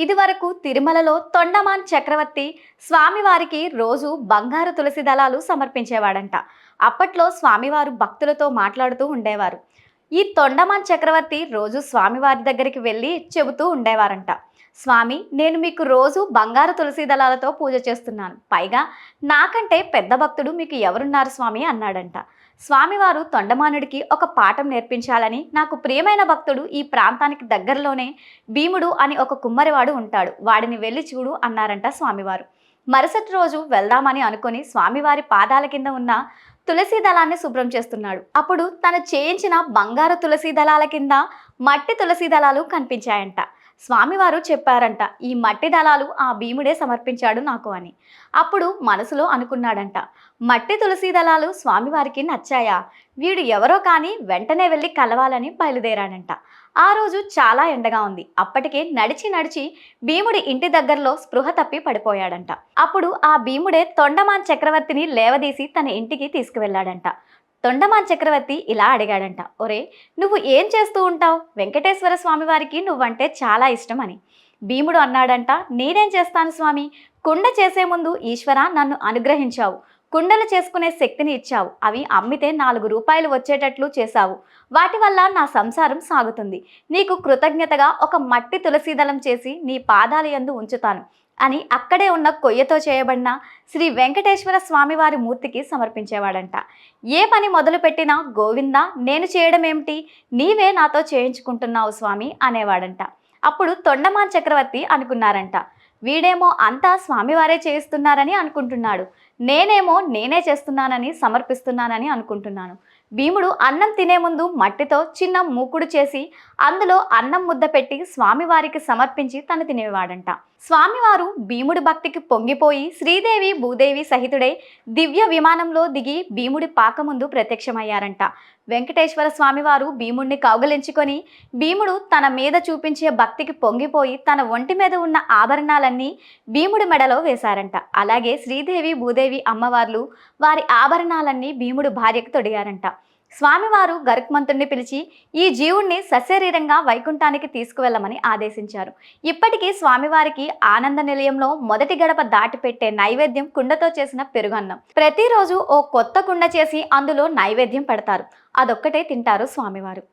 ఇదివరకు తిరుమలలో తొండమాన్ చక్రవర్తి స్వామివారికి రోజు బంగారు తులసి దళాలు సమర్పించేవాడంట. అప్పట్లో స్వామివారు భక్తులతో మాట్లాడుతూ ఉండేవారు. ఈ తొండమాన్ చక్రవర్తి రోజు స్వామివారి దగ్గరికి వెళ్ళి చెబుతూ ఉండేవారంట. స్వామి, నేను మీకు రోజు బంగారు తులసి దళాలతో పూజ చేస్తున్నాను. పైగా నాకంటే పెద్ద భక్తుడు మీకు ఎవరున్నారు స్వామి అన్నాడంట. స్వామివారు తొండమానుడికి ఒక పాఠం నేర్పించాలని, నాకు ప్రియమైన భక్తుడు ఈ ప్రాంతానికి దగ్గరలోనే భీముడు అని ఒక కుమ్మరివాడు ఉంటాడు, వాడిని వెళ్ళి చూడు అన్నారంట స్వామివారు. మరుసటి రోజు వెళ్దామని అనుకుని స్వామివారి పాదాల కింద ఉన్న తులసి దళాన్ని శుభ్రం చేస్తున్నాడు. అప్పుడు తను చేయించిన బంగారు తులసి దళాల కింద మట్టి తులసి దళాలు కనిపించాయంట. స్వామివారు చెప్పారంట, ఈ మట్టి దళాలు ఆ భీముడే సమర్పించాడు నాకు అని. అప్పుడు మనసులో అనుకున్నాడంట, మట్టి తులసి దళాలు స్వామివారికి నచ్చాయా, వీడు ఎవరో కానీ వెంటనే వెళ్ళి కలవాలని బయలుదేరాడంట. ఆ రోజు చాలా ఎండగా ఉంది. అప్పటికే నడిచి నడిచి భీముడి ఇంటి దగ్గరలో స్పృహ తప్పి పడిపోయాడంట. అప్పుడు ఆ భీముడే తొండమాన్ చక్రవర్తిని లేవదీసి తన ఇంటికి తీసుకువెళ్ళాడంట. తొండమాన్ చక్రవర్తి ఇలా అడిగాడంట, ఒరే, నువ్వు ఏం చేస్తూ ఉంటావు? వెంకటేశ్వర స్వామి వారికి నువ్వంటే చాలా ఇష్టం అని. భీముడు అన్నాడంట, నేనేం చేస్తాను స్వామి, కుండ చేసే ముందు ఈశ్వర నన్ను అనుగ్రహించావు, కుండలు చేసుకునే శక్తిని ఇచ్చావు, అవి అమ్మితే 4 రూపాయలు వచ్చేటట్లు చేశావు, వాటి వల్ల నా సంసారం సాగుతుంది. నీకు కృతజ్ఞతగా ఒక మట్టి తులసీదళం చేసి నీ పాదాల యందు ఉంచుతాను అని అక్కడే ఉన్న కొయ్యతో చేయబడిన శ్రీ వెంకటేశ్వర స్వామివారి మూర్తికి సమర్పించేవాడంట. ఏ పని మొదలుపెట్టినా గోవిందా, నేను చేయడం ఏమిటి, నీవే నాతో చేయించుకుంటున్నావు స్వామి అనేవాడంట. అప్పుడు తొండమాన్ చక్రవర్తి అనుకున్నారంట, వీడేమో అంతా స్వామివారే చేయిస్తున్నారని అనుకుంటున్నాడు, నేనేమో నేనే చేస్తున్నానని సమర్పిస్తున్నానని అనుకుంటున్నాను. భీముడు అన్నం తినే ముందు మట్టితో చిన్న మూకుడు చేసి అందులో అన్నం ముద్ద పెట్టి స్వామివారికి సమర్పించి తను తినేవాడంట. స్వామివారు భీముడి భక్తికి పొంగిపోయి శ్రీదేవి భూదేవి సహితుడై దివ్య విమానంలో దిగి భీముడి పాక ముందు ప్రత్యక్షమయ్యారంట. వెంకటేశ్వర స్వామివారు భీముడిని కౌగలించుకొని భీముడు తన మీద చూపించే భక్తికి పొంగిపోయి తన ఒంటి మీద ఉన్న ఆభరణాలన్నీ భీముడి మెడలో వేశారంట. అలాగే శ్రీదేవి భూదేవి అమ్మవార్లు వారి ఆభరణాలన్నీ భీముడు భార్యకు తొడిగారంట. స్వామివారు గరుత్మంతుడిని పిలిచి ఈ జీవుణ్ణి సశరీరంగా వైకుంఠానికి తీసుకువెళ్ళమని ఆదేశించారు. ఇప్పటికీ స్వామివారికి ఆనంద నిలయంలో మొదటి గడప దాటి పెట్టే నైవేద్యం కుండతో చేసిన పెరుగన్నం. ప్రతిరోజు ఓ కొత్త కుండ చేసి అందులో నైవేద్యం పెడతారు, అదొక్కటే తింటారు స్వామివారు.